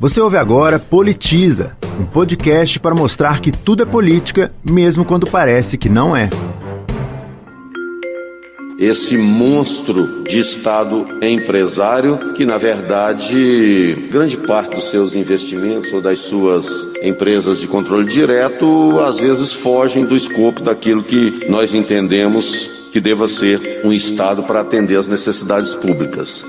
Você ouve agora Politiza, um podcast para mostrar que tudo é política, mesmo quando parece que não é. Esse monstro de Estado empresário que, na verdade, grande parte dos seus investimentos ou das suas empresas de controle direto, às vezes fogem do escopo daquilo que nós entendemos que deva ser um Estado para atender às necessidades públicas.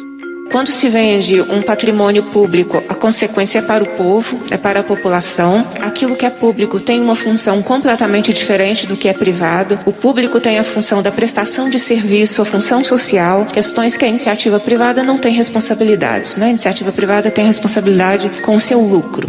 Quando se vende um patrimônio público, a consequência é para o povo, é para a população. Aquilo que é público tem uma função completamente diferente do que é privado. O público tem a função da prestação de serviço, a função social, questões que a iniciativa privada não tem responsabilidades, né? A iniciativa privada tem responsabilidade com o seu lucro.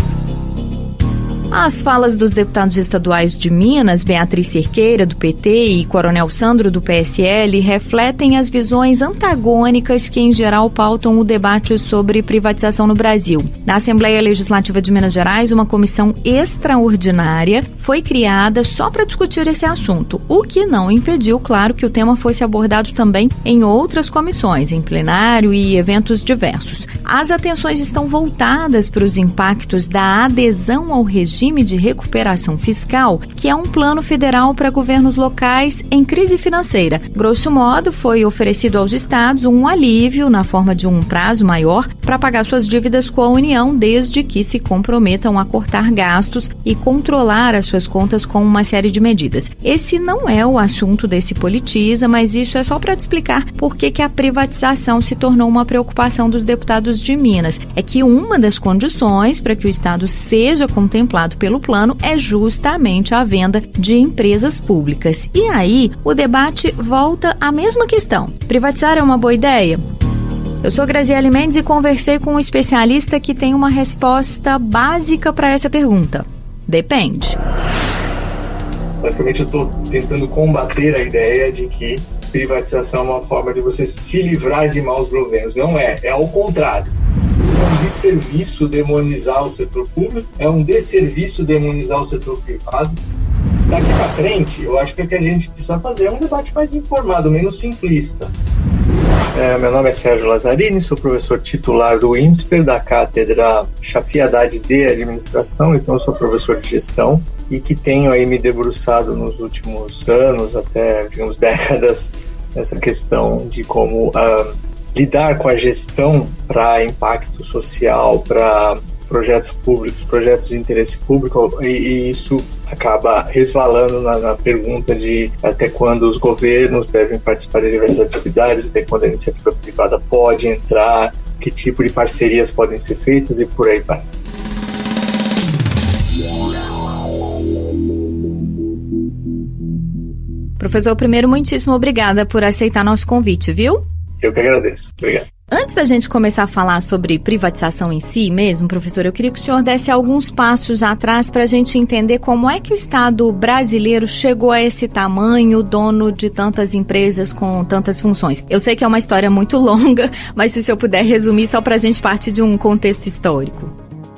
As falas dos deputados estaduais de Minas, Beatriz Cerqueira, do PT, e Coronel Sandro, do PSL, refletem as visões antagônicas que, em geral, pautam o debate sobre privatização no Brasil. Na Assembleia Legislativa de Minas Gerais, uma comissão extraordinária foi criada só para discutir esse assunto, o que não impediu, claro, que o tema fosse abordado também em outras comissões, em plenário e eventos diversos. As atenções estão voltadas para os impactos da adesão ao regime de recuperação fiscal, que é um plano federal para governos locais em crise financeira. Grosso modo, foi oferecido aos estados um alívio na forma de um prazo maior para pagar suas dívidas com a União, desde que se comprometam a cortar gastos e controlar as suas contas com uma série de medidas. Esse não é o assunto desse Politiza, mas isso é só para te explicar por que a privatização se tornou uma preocupação dos deputados de Minas. É que uma das condições para que o estado seja contemplado pelo plano é justamente a venda de empresas públicas. E aí, o debate volta à mesma questão. Privatizar é uma boa ideia? Eu sou Graziele Mendes e conversei com um especialista que tem uma resposta básica para essa pergunta. Depende. Basicamente, eu estou tentando combater a ideia de que privatização é uma forma de você se livrar de maus governos. Não é, é ao contrário. É um desserviço demonizar o setor público, é um desserviço demonizar o setor privado. Daqui para frente, eu acho que o que a gente precisa fazer é um debate mais informado, menos simplista. Meu nome é Sérgio Lazzarini, sou professor titular do INSPER, da cátedra Chafi Haddad de Administração, então eu sou professor de gestão e que tenho aí me debruçado nos últimos anos, até, digamos, décadas, nessa questão de como lidar com a gestão para impacto social, para projetos públicos, projetos de interesse público, e isso acaba resvalando na pergunta de até quando os governos devem participar de diversas atividades, até quando a iniciativa privada pode entrar, que tipo de parcerias podem ser feitas e por aí vai. Professor, primeiro, muitíssimo obrigada por aceitar nosso convite, viu? Eu que agradeço. Obrigado. Antes da gente começar a falar sobre privatização em si mesmo, professor, eu queria que o senhor desse alguns passos atrás para a gente entender como é que o Estado brasileiro chegou a esse tamanho, dono de tantas empresas com tantas funções. Eu sei que é uma história muito longa, mas se o senhor puder resumir só para a gente partir de um contexto histórico.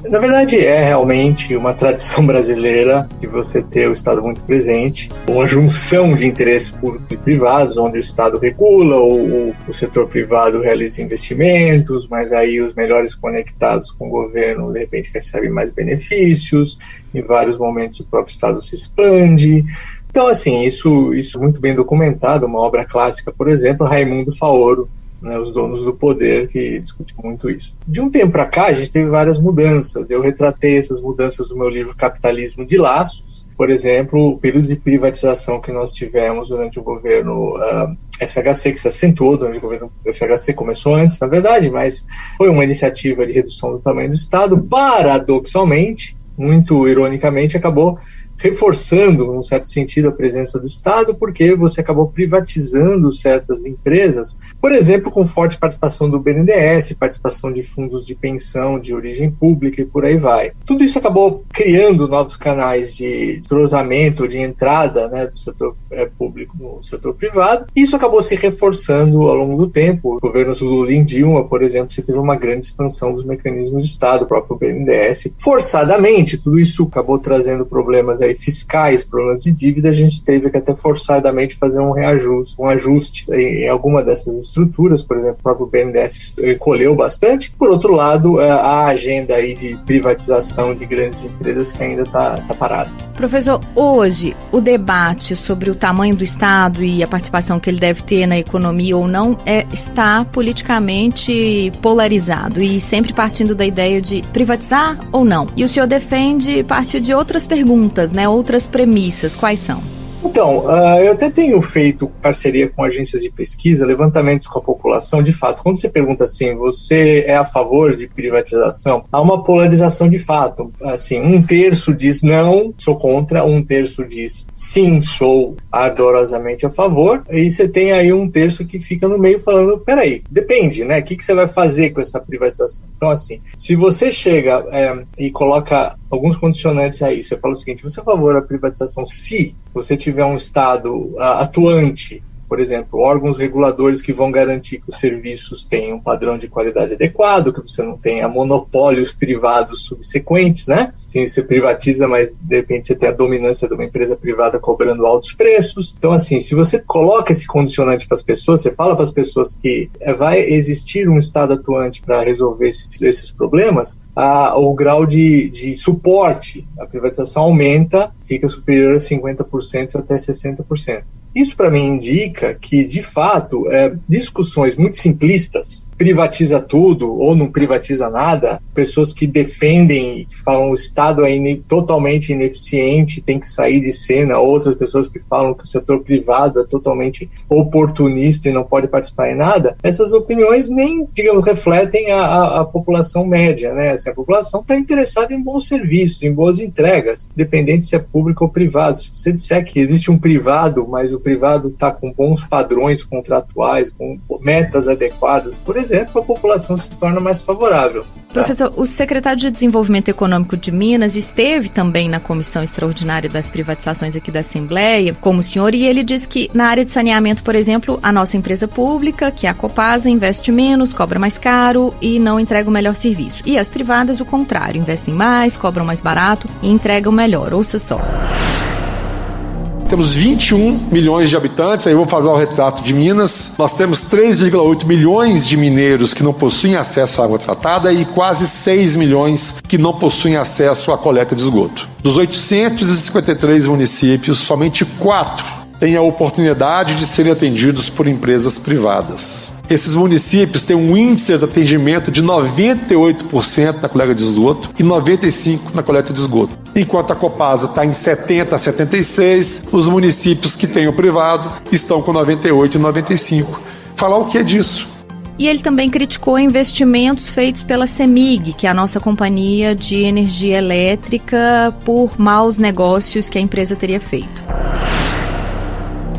Na verdade, é realmente uma tradição brasileira de você ter o Estado muito presente, uma junção de interesses públicos e privados, onde o Estado regula, o setor privado realiza investimentos, mas aí os melhores conectados com o governo, de repente, recebem mais benefícios, em vários momentos o próprio Estado se expande. Então, assim, isso é muito bem documentado, uma obra clássica, por exemplo, Raimundo Faoro, né, Os Donos do Poder, que discute muito isso. De um tempo para cá, a gente teve várias mudanças. Eu retratei essas mudanças no meu livro Capitalismo de Laços. Por exemplo, o período de privatização que nós tivemos durante o governo FHC, que se acentuou durante o governo FHC, começou antes, na verdade, mas foi uma iniciativa de redução do tamanho do Estado. Paradoxalmente, muito ironicamente, acabou reforçando, num certo sentido, a presença do Estado, porque você acabou privatizando certas empresas, por exemplo, com forte participação do BNDES, participação de fundos de pensão de origem pública e por aí vai. Tudo isso acabou criando novos canais de entrosamento, de entrada, né, do setor público no setor privado, e isso acabou se reforçando ao longo do tempo. Governos Lula e Dilma, por exemplo, você teve uma grande expansão dos mecanismos de Estado, o próprio BNDES. Forçadamente, tudo isso acabou trazendo problemas aí fiscais, problemas de dívida, a gente teve que até forçadamente fazer um ajuste em alguma dessas estruturas. Por exemplo, o próprio BNDES colheu bastante. Por outro lado, a agenda aí de privatização de grandes empresas que ainda está parada. Professor, hoje o debate sobre o tamanho do Estado e a participação que ele deve ter na economia ou não está politicamente polarizado e sempre partindo da ideia de privatizar ou não. E o senhor defende partir de outras perguntas, né? Outras premissas. Quais são? Então, eu até tenho feito parceria com agências de pesquisa, levantamentos com a população. De fato, quando você pergunta assim, você é a favor de privatização? Há uma polarização de fato. Assim, 1/3 diz não, sou contra, 1/3 diz sim, sou ardorosamente a favor, e você tem aí 1/3 que fica no meio falando, peraí, depende, né? O que você vai fazer com essa privatização? Então, assim, se você chega e coloca alguns condicionantes aí, você fala o seguinte, você é a favor da privatização se você tiver um Estado atuante, por exemplo, órgãos reguladores que vão garantir que os serviços tenham um padrão de qualidade adequado, que você não tenha monopólios privados subsequentes, né? Sim, você privatiza, mas de repente você tem a dominância de uma empresa privada cobrando altos preços. Então, assim, se você coloca esse condicionante para as pessoas, você fala para as pessoas que vai existir um Estado atuante para resolver esses problemas, o grau de suporte à privatização aumenta, fica superior a 50% até 60%. Isso, para mim, indica que, de fato, discussões muito simplistas, privatiza tudo ou não privatiza nada, pessoas que defendem e que falam o Estado é totalmente ineficiente, tem que sair de cena, outras pessoas que falam que o setor privado é totalmente oportunista e não pode participar em nada, essas opiniões nem, digamos, refletem a população média, né? Assim, a população está interessada em bons serviços, em boas entregas, independente se é público ou privado. Se você disser que existe um privado, mas o privado está com bons padrões contratuais, com metas adequadas, por exemplo, a população se torna mais favorável. Professor, o secretário de Desenvolvimento Econômico de Minas esteve também na Comissão Extraordinária das Privatizações aqui da Assembleia, como o senhor, e ele disse que na área de saneamento, por exemplo, a nossa empresa pública, que é a Copasa, investe menos, cobra mais caro e não entrega o melhor serviço. E as privadas, o contrário, investem mais, cobram mais barato e entregam melhor. Ouça só. Temos 21 milhões de habitantes, aí eu vou fazer o retrato de Minas. Nós temos 3,8 milhões de mineiros que não possuem acesso à água tratada e quase 6 milhões que não possuem acesso à coleta de esgoto. Dos 853 municípios, somente 4 têm a oportunidade de serem atendidos por empresas privadas. Esses municípios têm um índice de atendimento de 98% na coleta de esgoto e 95% na coleta de esgoto. Enquanto a Copasa está em 70% a 76%, os municípios que têm o privado estão com 98% e 95%. Falar o que é disso? E ele também criticou investimentos feitos pela CEMIG, que é a nossa companhia de energia elétrica, por maus negócios que a empresa teria feito.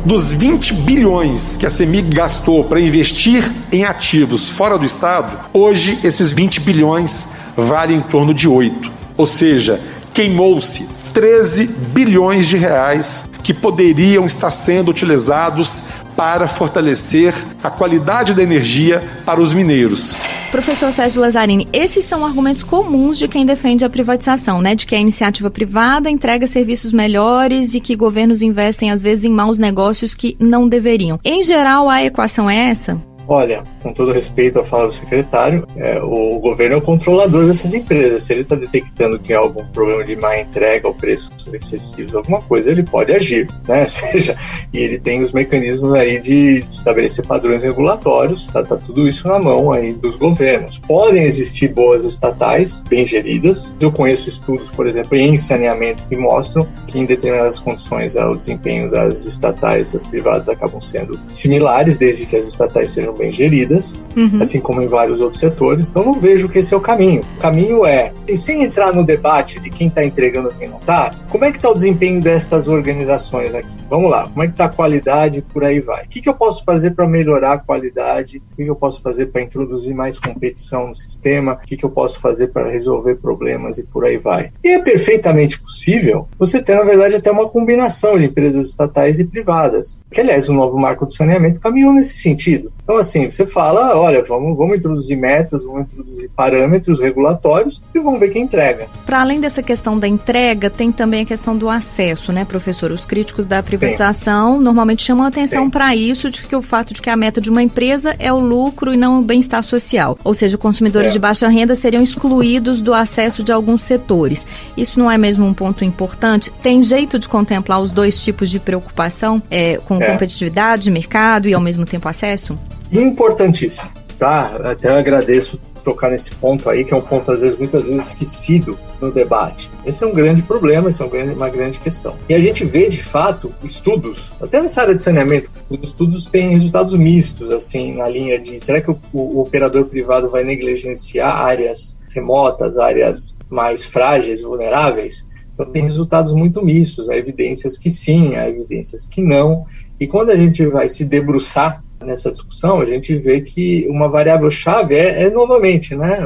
Dos 20 bilhões que a CEMIG gastou para investir em ativos fora do Estado, hoje esses 20 bilhões valem em torno de 8. Ou seja, queimou-se 13 bilhões de reais que poderiam estar sendo utilizados para fortalecer a qualidade da energia para os mineiros. Professor Sérgio Lazzarini, esses são argumentos comuns de quem defende a privatização, né? De que a iniciativa privada entrega serviços melhores e que governos investem, às vezes, em maus negócios que não deveriam. Em geral, a equação é essa? Olha, com todo respeito à fala do secretário, o governo é o controlador dessas empresas. Se ele está detectando que há algum problema de má entrega ou preços excessivos, alguma coisa, ele pode agir, né? Ou seja, e ele tem os mecanismos aí de estabelecer padrões regulatórios, tá tudo isso na mão aí dos governos. Podem existir boas estatais, bem geridas. Eu conheço estudos, por exemplo, em saneamento que mostram que em determinadas condições o desempenho das estatais e das privadas acabam sendo similares, desde que as estatais sejam bem geridas, assim como em vários outros setores. Então não vejo que esse é o caminho. O caminho é, sem entrar no debate de quem está entregando e quem não está, como é que está o desempenho destas organizações aqui? Vamos lá, como é que está a qualidade, por aí vai. O que eu posso fazer para melhorar a qualidade? O que eu posso fazer para introduzir mais competição no sistema? O que eu posso fazer para resolver problemas e por aí vai? E é perfeitamente possível você ter, na verdade, até uma combinação de empresas estatais e privadas. Que, aliás, o novo marco do saneamento caminhou nesse sentido. Então, assim, você fala, olha, vamos introduzir metas, vamos introduzir parâmetros regulatórios e vamos ver quem entrega. Para além dessa questão da entrega, tem também a questão do acesso, né, professor? Os críticos da privatização normalmente chamam a atenção para isso, de que o fato de que a meta de uma empresa é o lucro e não o bem-estar social. Ou seja, consumidores de baixa renda seriam excluídos do acesso de alguns setores. Isso não é mesmo um ponto importante? Tem jeito de contemplar os dois tipos de preocupação, com competitividade, mercado e ao mesmo tempo acesso? Importantíssimo, tá? Até eu agradeço tocar nesse ponto aí, que é um ponto muitas vezes esquecido no debate. Esse é um grande problema, esse é uma grande questão. E a gente vê, de fato, estudos, até nessa área de saneamento, os estudos têm resultados mistos, assim, na linha de, será que o operador privado vai negligenciar áreas remotas, áreas mais frágeis, vulneráveis? Então tem resultados muito mistos, há evidências que sim, há evidências que não. E quando a gente vai se debruçar nessa discussão, a gente vê que uma variável-chave é novamente, né,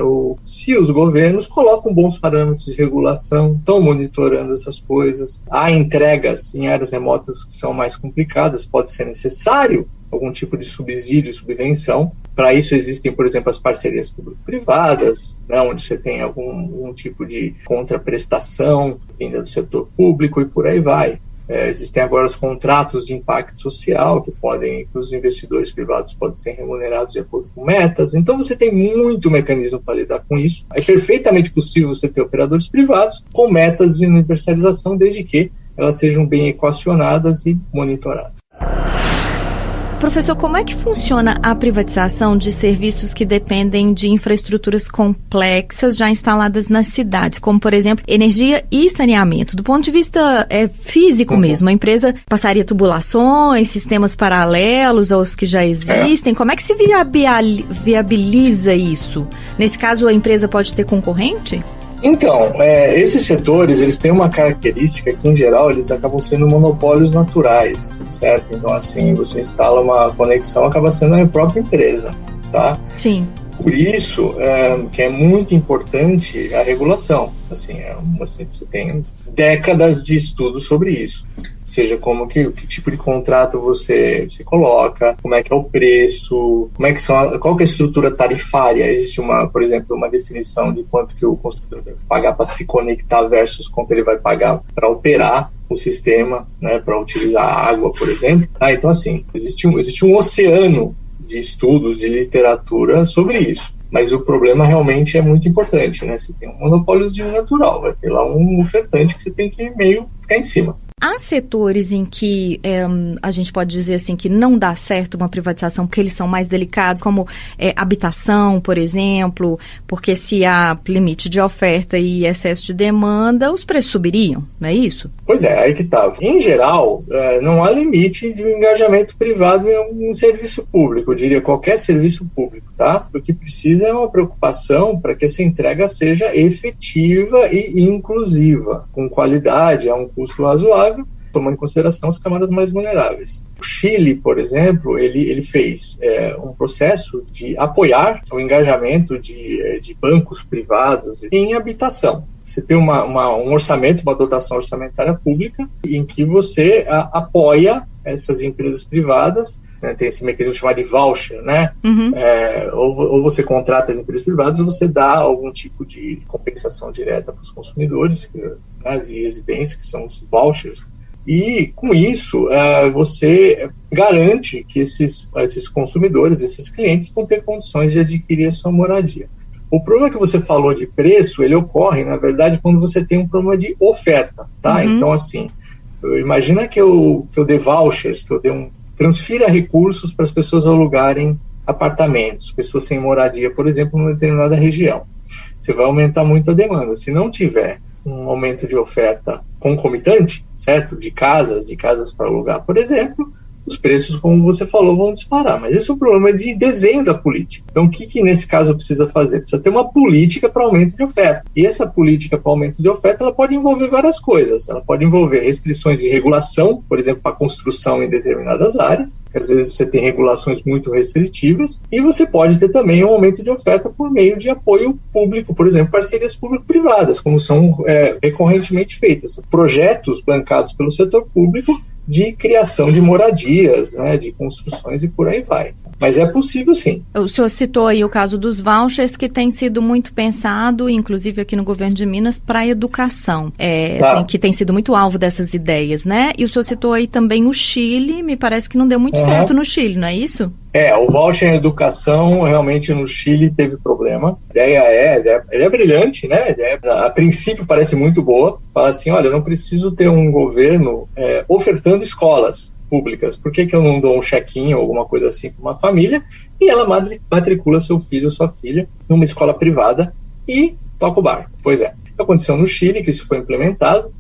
se os governos colocam bons parâmetros de regulação, estão monitorando essas coisas, há entregas em áreas remotas que são mais complicadas, pode ser necessário algum tipo de subsídio, subvenção. Para isso existem, por exemplo, as parcerias público-privadas, né, onde você tem algum tipo de contraprestação vinda do setor público e por aí vai. Existem agora os contratos de impacto social, que os investidores privados podem ser remunerados de acordo com metas. Então você tem muito mecanismo para lidar com isso. É perfeitamente possível você ter operadores privados com metas de universalização, desde que elas sejam bem equacionadas e monitoradas. Professor, como é que funciona a privatização de serviços que dependem de infraestruturas complexas já instaladas na cidade, como, por exemplo, energia e saneamento? Do ponto de vista físico mesmo, a empresa passaria tubulações, sistemas paralelos aos que já existem? Como é que se viabiliza isso? Nesse caso, a empresa pode ter concorrente? Então, esses setores, eles têm uma característica que, em geral, eles acabam sendo monopólios naturais, certo? Então, assim, você instala uma conexão, acaba sendo a própria empresa, tá? Sim. Por isso, que é muito importante a regulação. Assim, você tem décadas de estudos sobre isso. Ou seja, que tipo de contrato você coloca, como é que é o preço, qual que é a estrutura tarifária. Existe, por exemplo, uma definição de quanto que o construtor deve pagar para se conectar versus quanto ele vai pagar para operar o sistema, né, para utilizar a água, por exemplo. Então, assim, existe um oceano de estudos, de literatura sobre isso. Mas o problema realmente é muito importante, né? Você tem um monopóliozinho natural, vai ter lá um ofertante que você tem que meio ficar em cima. Há setores em que a gente pode dizer assim que não dá certo uma privatização porque eles são mais delicados, como habitação, por exemplo, porque se há limite de oferta e excesso de demanda, os preços subiriam, não é isso? Pois é, aí que tá. Em geral, não há limite de engajamento privado em um serviço público, eu diria qualquer serviço público, tá? O que precisa é uma preocupação para que essa entrega seja efetiva e inclusiva, com qualidade, a um custo razoável, tomando em consideração as camadas mais vulneráveis. O Chile, por exemplo, ele fez um processo de apoiar o engajamento de bancos privados em habitação. Você tem um orçamento, uma dotação orçamentária pública, em que você apoia essas empresas privadas, né, tem esse mecanismo chamado de voucher, né? Uhum. Ou você contrata as empresas privadas ou você dá algum tipo de compensação direta para os consumidores, né, de residência, que são os vouchers. E, com isso, você garante que esses consumidores, esses clientes, vão ter condições de adquirir a sua moradia. O problema que você falou de preço, ele ocorre, na verdade, quando você tem um problema de oferta, tá? Uhum. Então, assim, imagina que eu dê vouchers, que eu transfira recursos para as pessoas alugarem apartamentos, pessoas sem moradia, por exemplo, numa determinada região. Você vai aumentar muito a demanda. Se não tiver um aumento de oferta concomitante, certo? De casas para alugar, por exemplo, os preços, como você falou, vão disparar. Mas esse é um problema de desenho da política. Então, o que nesse caso precisa fazer? Precisa ter uma política para aumento de oferta. E essa política para aumento de oferta, ela pode envolver várias coisas. Ela pode envolver restrições de regulação, por exemplo, para construção em determinadas áreas, que às vezes você tem regulações muito restritivas, e você pode ter também um aumento de oferta por meio de apoio público, por exemplo, parcerias público-privadas, como são recorrentemente feitas. Projetos bancados pelo setor público de criação de moradias, né, de construções e por aí vai. Mas é possível sim. O senhor citou aí o caso dos vouchers, que tem sido muito pensado, inclusive aqui no governo de Minas, para a educação, que tem sido muito alvo dessas ideias, né? E o senhor citou aí também o Chile, me parece que não deu muito certo no Chile, não é isso? O voucher em educação realmente no Chile teve problema. A ideia é brilhante, né? A ideia, a princípio parece muito boa. Fala assim, olha, eu não preciso ter um governo ofertando escolas públicas. Por que eu não dou um chequinho ou alguma coisa assim para uma família e ela matricula seu filho ou sua filha numa escola privada e toca o barco? Pois é. Aconteceu no Chile que isso foi implementado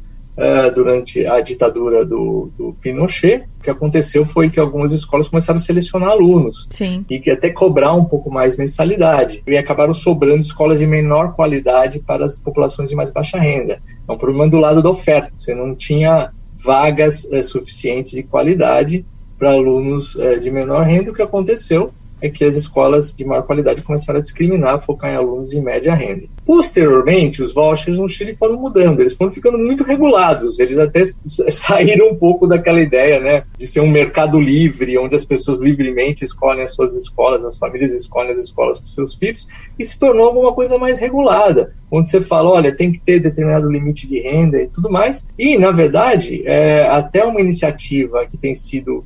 durante a ditadura do Pinochet. O que aconteceu foi que algumas escolas começaram a selecionar alunos. Sim. E que até cobrar um pouco mais mensalidade. E acabaram sobrando escolas de menor qualidade para as populações de mais baixa renda. É um problema do lado da oferta. Você não tinha vagas suficientes de qualidade para alunos de menor renda. O que aconteceu é que as escolas de maior qualidade começaram a discriminar, focar em alunos de média renda. Posteriormente, os vouchers no Chile foram mudando, eles foram ficando muito regulados, eles até saíram um pouco daquela ideia, né, de ser um mercado livre, onde as pessoas livremente escolhem as suas escolas, as famílias escolhem as escolas para os seus filhos, e se tornou alguma coisa mais regulada, onde você fala, olha, tem que ter determinado limite de renda e tudo mais, e, na verdade, até uma iniciativa que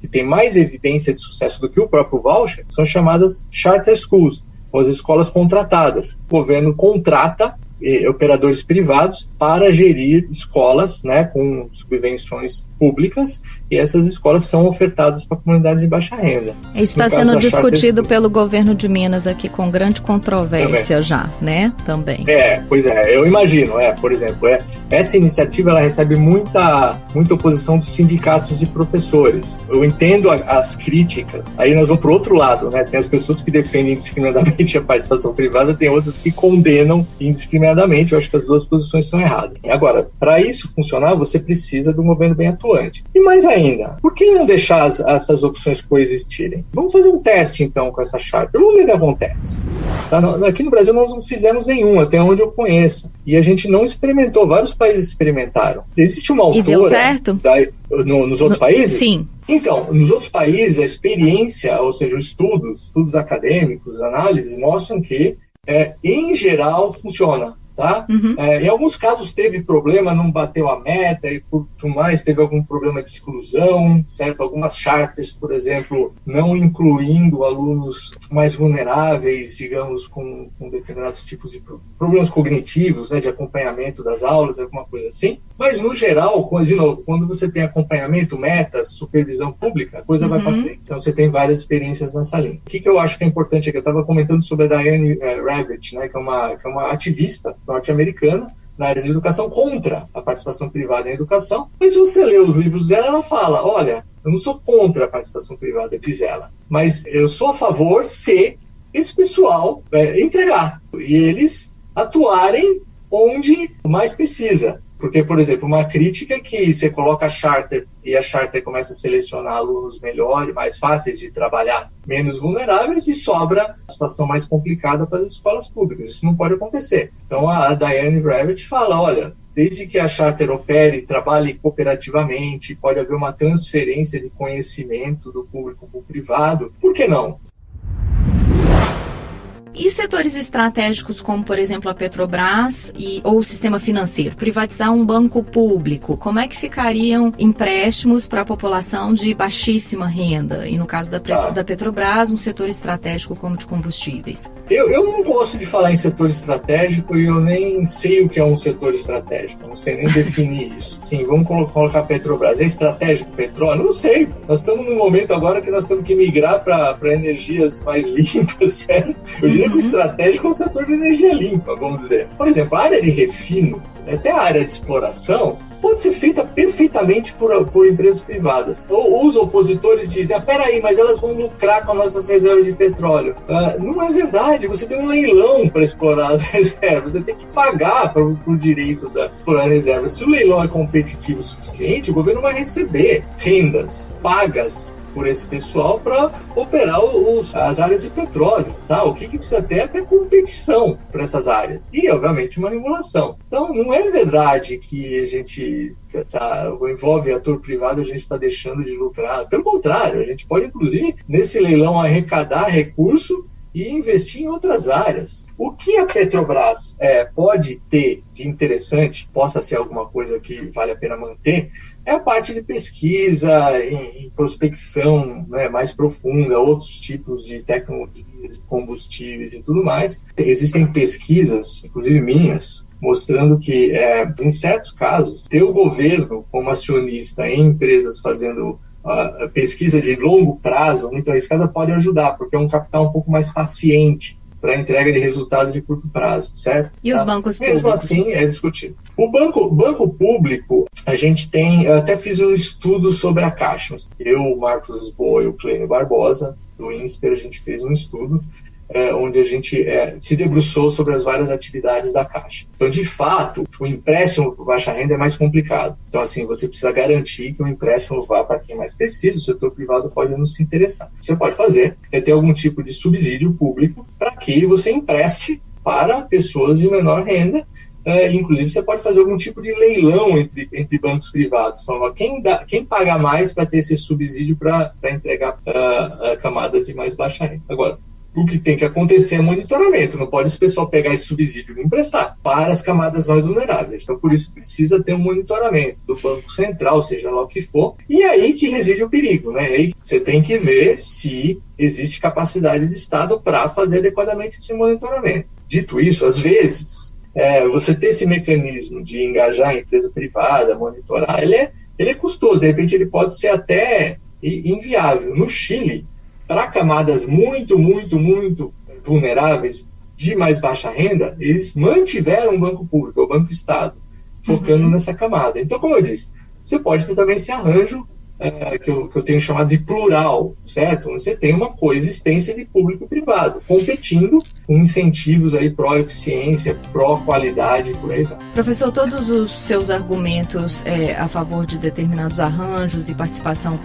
tem mais evidência de sucesso do que o próprio voucher, são chamadas charter schools, as escolas contratadas. O governo contrata operadores privados para gerir escolas, né, com subvenções públicas, e essas escolas são ofertadas para comunidades de baixa renda. Isso está sendo discutido pelo governo de Minas aqui com grande controvérsia já, né? Também. Pois é, eu imagino, por exemplo, essa iniciativa ela recebe muita oposição dos sindicatos de professores. Eu entendo as críticas, aí nós vamos para o outro lado, né? Tem as pessoas que defendem indiscriminadamente a participação privada, tem outras que condenam indiscriminadamente. Eu acho que as duas posições são erradas. Agora, para isso funcionar, você precisa de um governo bem atuante. E mais ainda, por que não deixar essas opções coexistirem? Vamos fazer um teste, então, com essa charter. Vamos ver o que acontece. Aqui no Brasil nós não fizemos nenhum, até onde eu conheça. E a gente não experimentou, vários países experimentaram. Existe uma autora... E deu certo? Nos outros países? Sim. Então, nos outros países, a experiência, ou seja, os estudos acadêmicos, análises, mostram que em geral funciona, tá? Em alguns casos teve problema, não bateu a meta e por tudo mais, teve algum problema de exclusão, certo? Algumas charters, por exemplo, não incluindo alunos mais vulneráveis, digamos, com determinados tipos de problemas cognitivos, né, de acompanhamento das aulas, alguma coisa assim. Mas, no geral, de novo, quando você tem acompanhamento, metas, supervisão pública, a coisa vai para frente. Então, você tem várias experiências nessa linha. O que eu acho que é importante aqui? Eu estava comentando sobre a Diane Ravitch, né, que é uma ativista norte-americana na área de educação contra a participação privada em educação. Mas se você lê os livros dela, ela fala, olha, eu não sou contra a participação privada, diz ela, mas eu sou a favor se esse pessoal entregar e eles atuarem onde mais precisa. Porque, por exemplo, uma crítica é que você coloca a charter e a charter começa a selecionar alunos melhores, mais fáceis de trabalhar, menos vulneráveis, e sobra a situação mais complicada para as escolas públicas. Isso não pode acontecer. Então, a Diane Ravitch fala, olha, desde que a charter opere, trabalhe cooperativamente, pode haver uma transferência de conhecimento do público para o privado, por que não? E setores estratégicos como, por exemplo, a Petrobras ou o sistema financeiro? Privatizar um banco público, como é que ficariam empréstimos para a população de baixíssima renda? E no caso da Petrobras, um setor estratégico como de combustíveis. Eu não gosto de falar em setor estratégico e eu nem sei o que é um setor estratégico. Eu não sei nem definir isso. Sim, vamos colocar a Petrobras. É estratégico o petróleo? Não sei. Nós estamos num momento agora que nós temos que migrar para energias mais limpas, certo? Eu diria que o estratégico é o setor de energia limpa, vamos dizer. Por exemplo, a área de refino, até a área de exploração, pode ser feita perfeitamente por empresas privadas. Ou os opositores dizem, peraí, mas elas vão lucrar com as nossas reservas de petróleo. Não é verdade, você tem um leilão para explorar as reservas, você tem que pagar por direito de explorar as reservas. Se o leilão é competitivo o suficiente, o governo vai receber rendas pagas por esse pessoal para operar as áreas de petróleo, tá? O que precisa ter é até competição para essas áreas e, obviamente, uma regulação. Então, não é verdade que a gente envolve ator privado, a gente está deixando de lucrar. Pelo contrário, a gente pode, inclusive, nesse leilão arrecadar recurso e investir em outras áreas. O que a Petrobras pode ter de interessante, possa ser alguma coisa que vale a pena manter, é a parte de pesquisa, em prospecção, né, mais profunda, outros tipos de tecnologias, combustíveis e tudo mais. Existem pesquisas, inclusive minhas, mostrando que, em certos casos, ter o governo como acionista em empresas fazendo a pesquisa de longo prazo, muito arriscada, pode ajudar, porque é um capital um pouco mais paciente para a entrega de resultado de curto prazo, certo? E os bancos públicos? Mesmo assim, é discutível. O banco público, a gente tem, até fiz um estudo sobre a Caixa. Eu, o Marcos Lisboa e o Clênio Barbosa, do INSPER, a gente fez um estudo onde a gente se debruçou sobre as várias atividades da Caixa. Então, de fato, o empréstimo por baixa renda é mais complicado. Então, assim, você precisa garantir que o empréstimo vá para quem mais precisa, o setor privado pode não se interessar. O que você pode fazer é ter algum tipo de subsídio público para que você empreste para pessoas de menor renda. Inclusive, você pode fazer algum tipo de leilão entre bancos privados. Então, quem paga mais para ter esse subsídio para entregar camadas de mais baixa renda. Agora, o que tem que acontecer é monitoramento. Não pode esse pessoal pegar esse subsídio e emprestar para as camadas mais vulneráveis. Então, por isso, precisa ter um monitoramento do Banco Central, seja lá o que for. E é aí que reside o perigo, né? Aí você tem que ver se existe capacidade de Estado para fazer adequadamente esse monitoramento. Dito isso, às vezes, você ter esse mecanismo de engajar a empresa privada, monitorar, ele é custoso. De repente, ele pode ser até inviável. No Chile, para camadas muito, muito, muito vulneráveis, de mais baixa renda, eles mantiveram o banco público, o Banco Estado, focando nessa camada. Então, como eu disse, você pode ter também esse arranjo que eu tenho chamado de plural, certo? Você tem uma coexistência de público e privado, competindo com incentivos aí pró-eficiência, pró-qualidade, por aí vai. Professor, todos os seus argumentos a favor de determinados arranjos e participação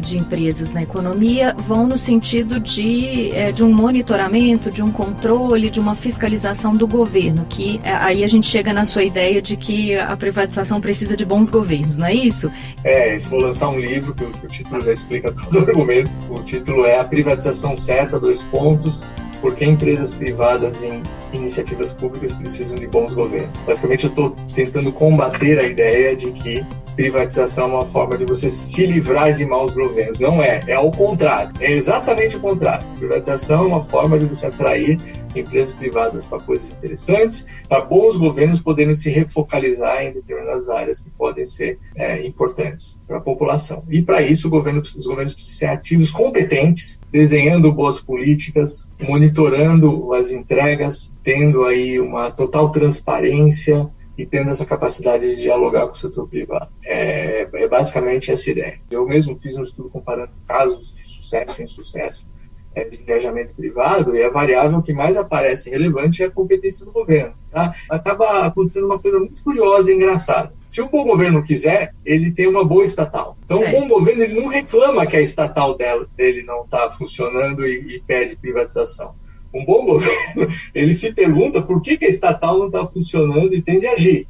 de empresas na economia vão no sentido de um monitoramento, de um controle, de uma fiscalização do governo, que aí a gente chega na sua ideia de que a privatização precisa de bons governos, não é isso? Isso, vou lançar um livro que o título já explica todo o argumento. O título é A Privatização Certa, : Por que empresas privadas em iniciativas públicas precisam de bons governos. Basicamente, eu estou tentando combater a ideia de que privatização é uma forma de você se livrar de maus governos. Não é ao contrário. É exatamente o contrário. Privatização é uma forma de você atrair empresas privadas para coisas interessantes, para bons governos poderem se refocalizar em determinadas áreas que podem ser importantes para a população. E para isso, os governos precisam ser ativos, competentes, desenhando boas políticas, monitorando as entregas, tendo aí uma total transparência e tendo essa capacidade de dialogar com o setor privado. É basicamente essa ideia. Eu mesmo fiz um estudo comparando casos de sucesso e insucesso de engajamento privado, e a variável que mais aparece relevante é a competência do governo. Tá? Acaba acontecendo uma coisa muito curiosa e engraçada. Se um bom governo quiser, ele tem uma boa estatal. Então, o bom governo ele não reclama que a estatal dele não está funcionando e pede privatização. Um bom governo, ele se pergunta por que a estatal não está funcionando e tende a agir.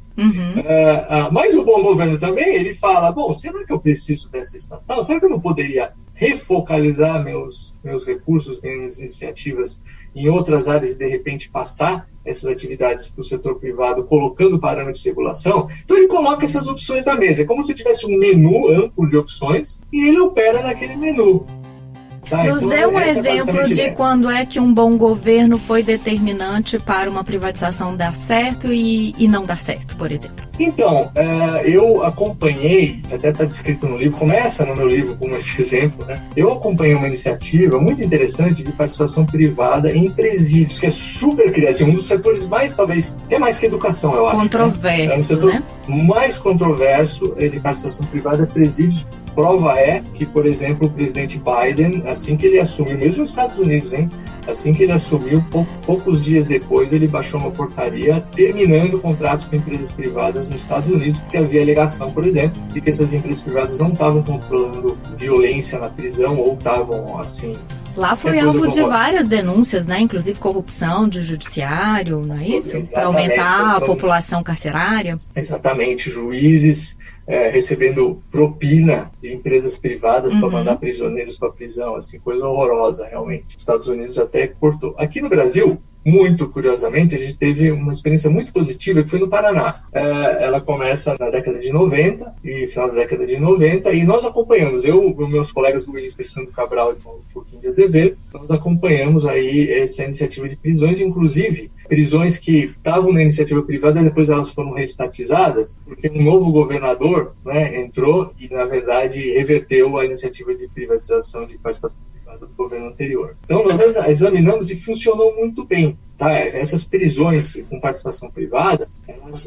Mas o bom governo também, ele fala, será que eu preciso dessa estatal? Será que eu não poderia refocalizar meus recursos, minhas iniciativas em outras áreas e, de repente, passar essas atividades para o setor privado, colocando parâmetros de regulação? Então, ele coloca essas opções na mesa. É como se tivesse um menu amplo de opções e ele opera naquele menu. Nos dê um exemplo de quando é que um bom governo foi determinante para uma privatização dar certo e não dar certo, por exemplo. Então, eu acompanhei, até está descrito no livro, começa no meu livro com esse exemplo, né? Eu acompanhei uma iniciativa muito interessante de participação privada em presídios, que é super criativo, um dos setores mais, talvez, até mais que educação, eu acho. Controverso, né? É um setor mais controverso de participação privada, presídios, Prova é que, por exemplo, o presidente Biden, assim que ele assumiu, mesmo nos Estados Unidos, assim que ele assumiu, poucos dias depois, ele baixou uma portaria terminando contratos com empresas privadas nos Estados Unidos, porque havia alegação, por exemplo, de que essas empresas privadas não estavam controlando violência na prisão ou estavam, assim... Lá foi alvo de várias denúncias, né? Inclusive corrupção de judiciário, não é isso? Para aumentar a população carcerária. Exatamente, juízes recebendo propina de empresas privadas para mandar prisioneiros para a prisão, assim, coisa horrorosa, realmente. Os Estados Unidos até cortou. Aqui no Brasil, muito curiosamente, a gente teve uma experiência muito positiva que foi no Paraná. Ela começa na década de 90 e final da década de 90 e nós acompanhamos, eu e meus colegas do Espírito Santo Cabral e do Furquim de Azevedo, nós acompanhamos aí essa iniciativa de prisões, inclusive prisões que estavam na iniciativa privada, depois elas foram reestatizadas, porque um novo governador, né, entrou e, na verdade, reverteu a iniciativa de privatização de participação privada do governo anterior. Então, nós examinamos e funcionou muito bem. Tá? Essas prisões com participação privada,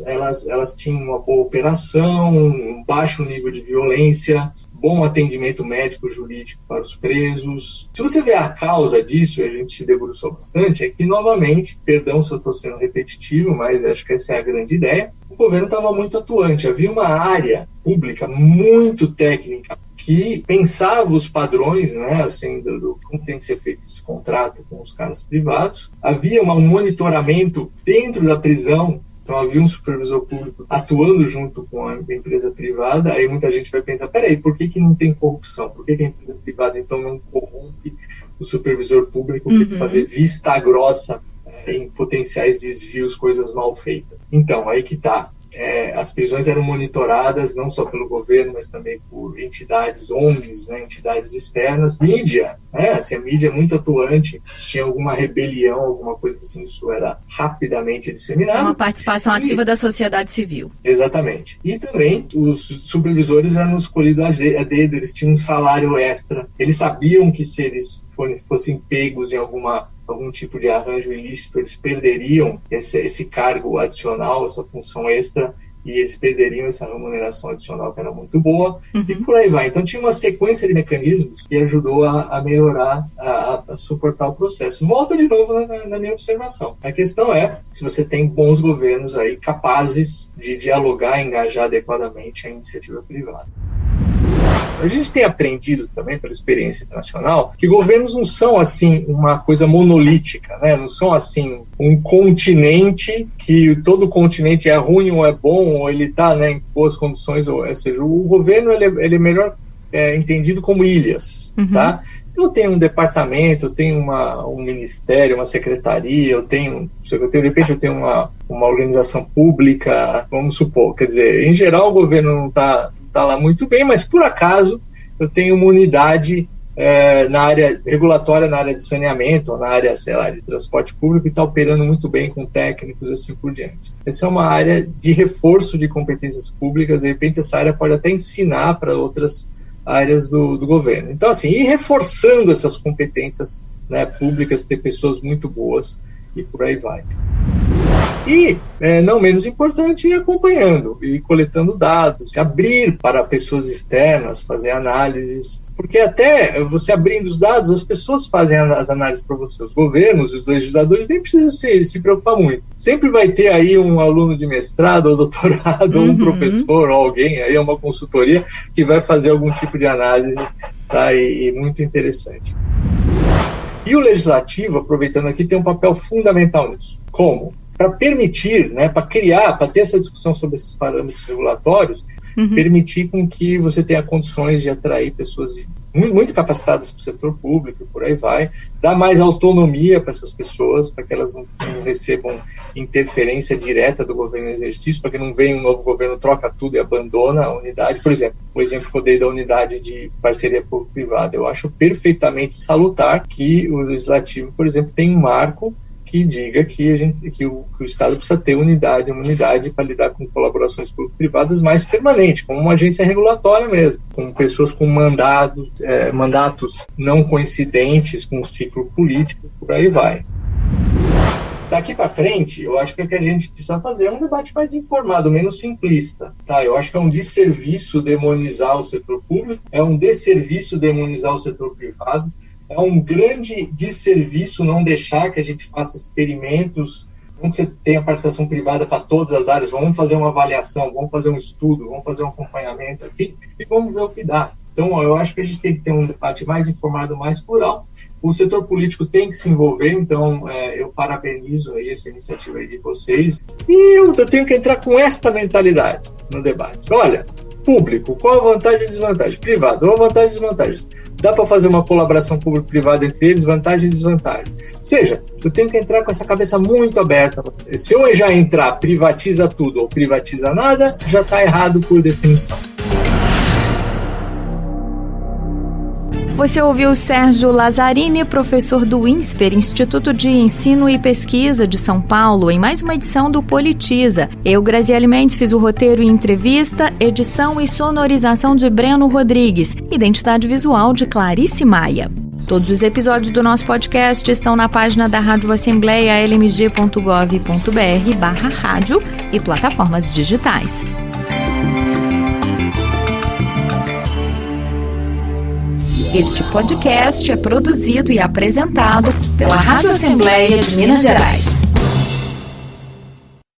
elas tinham uma boa operação, um baixo nível de violência, bom atendimento médico jurídico para os presos. Se você ver a causa disso, a gente se debruçou bastante, é que, novamente, perdão se eu estou sendo repetitivo, mas acho que essa é a grande ideia, o governo estava muito atuante. Havia uma área pública muito técnica que pensava os padrões, né, assim, do como tem que ser feito esse contrato com os caras privados. Havia um monitoramento dentro da prisão. Então havia um supervisor público atuando junto com a empresa privada. Aí muita gente vai pensar, peraí, por que não tem corrupção? Por que a empresa privada então não corrompe o supervisor público que fazer vista grossa em potenciais desvios, coisas mal feitas? Então, aí que está. As prisões eram monitoradas não só pelo governo, mas também por entidades ONGs, né, entidades externas, mídia, né, assim, a mídia é muito atuante, se tinha alguma rebelião, alguma coisa assim, isso era rapidamente disseminado. Uma participação ativa da sociedade civil. Exatamente. E também os supervisores eram escolhidos a dedo, eles tinham um salário extra, eles sabiam que se eles fossem pegos em algum tipo de arranjo ilícito, eles perderiam esse cargo adicional, essa função extra, e eles perderiam essa remuneração adicional que era muito boa, e por aí vai. Então tinha uma sequência de mecanismos que ajudou a melhorar, a suportar o processo. Volta de novo na minha observação. A questão é se você tem bons governos aí capazes de dialogar e engajar adequadamente a iniciativa privada. A gente tem aprendido também, pela experiência internacional, que governos não são, assim, uma coisa monolítica, né? Não são, assim, um continente que todo continente é ruim ou é bom, ou ele está, né, em boas condições, ou seja, o governo ele é melhor entendido como ilhas, tá? Eu tenho um departamento, eu tenho um ministério, uma secretaria, de repente eu tenho uma organização pública, vamos supor, quer dizer, em geral o governo não está lá muito bem, mas por acaso eu tenho uma unidade na área regulatória, na área de saneamento, ou na área, sei lá, de transporte público, e está operando muito bem com técnicos e assim por diante. Essa é uma área de reforço de competências públicas, de repente essa área pode até ensinar para outras áreas do governo. Então, assim, ir reforçando essas competências, né, públicas, ter pessoas muito boas e por aí vai. E, não menos importante, ir acompanhando e coletando dados, abrir para pessoas externas, fazer análises, porque até você abrindo os dados, as pessoas fazem as análises para você. Os governos, os legisladores nem precisam se preocupar muito. Sempre vai ter aí um aluno de mestrado ou doutorado, ou um professor, ou alguém, aí é uma consultoria, que vai fazer algum tipo de análise, tá? E muito interessante. E o legislativo, aproveitando aqui, tem um papel fundamental nisso. Como? Para permitir, né, para ter essa discussão sobre esses parâmetros regulatórios, permitir com que você tenha condições de atrair pessoas muito capacitadas para o setor público, por aí vai, dar mais autonomia para essas pessoas, para que elas não recebam interferência direta do governo em exercício, para que não venha um novo governo, troca tudo e abandona a unidade. Por exemplo, o exemplo que eu dei da unidade de parceria público-privada, eu acho perfeitamente salutar que o legislativo, por exemplo, tem um marco que diga que o Estado precisa ter uma unidade para lidar com colaborações público-privadas mais permanente, como uma agência regulatória mesmo, com pessoas com mandatos não coincidentes com o ciclo político, por aí vai. Daqui para frente, eu acho que o que a gente precisa fazer é um debate mais informado, menos simplista. Tá? Eu acho que é um desserviço demonizar o setor público, é um desserviço demonizar o setor privado, é um grande desserviço não deixar que a gente faça experimentos, não que você tenha participação privada para todas as áreas, vamos fazer uma avaliação, vamos fazer um estudo, vamos fazer um acompanhamento aqui e vamos ver o que dá. Então, eu acho que a gente tem que ter um debate mais informado, mais plural. O setor político tem que se envolver, então eu parabenizo aí essa iniciativa aí de vocês. E eu tenho que entrar com esta mentalidade no debate. Olha, público, qual a vantagem e desvantagem? Privado, qual a vantagem e desvantagem? Dá para fazer uma colaboração público-privada entre eles, vantagem e desvantagem. Ou seja, eu tenho que entrar com essa cabeça muito aberta. Se eu já entrar, privatiza tudo ou privatiza nada, já está errado por definição. Você ouviu Sérgio Lazzarini, professor do INSPER, Instituto de Ensino e Pesquisa de São Paulo, em mais uma edição do Politiza. Eu, Graziele Mendes, fiz o roteiro e entrevista, edição e sonorização de Breno Rodrigues, identidade visual de Clarice Maia. Todos os episódios do nosso podcast estão na página da Rádio Assembleia, lmg.gov.br/rádio e plataformas digitais. Este podcast é produzido e apresentado pela Rádio Assembleia de Minas Gerais.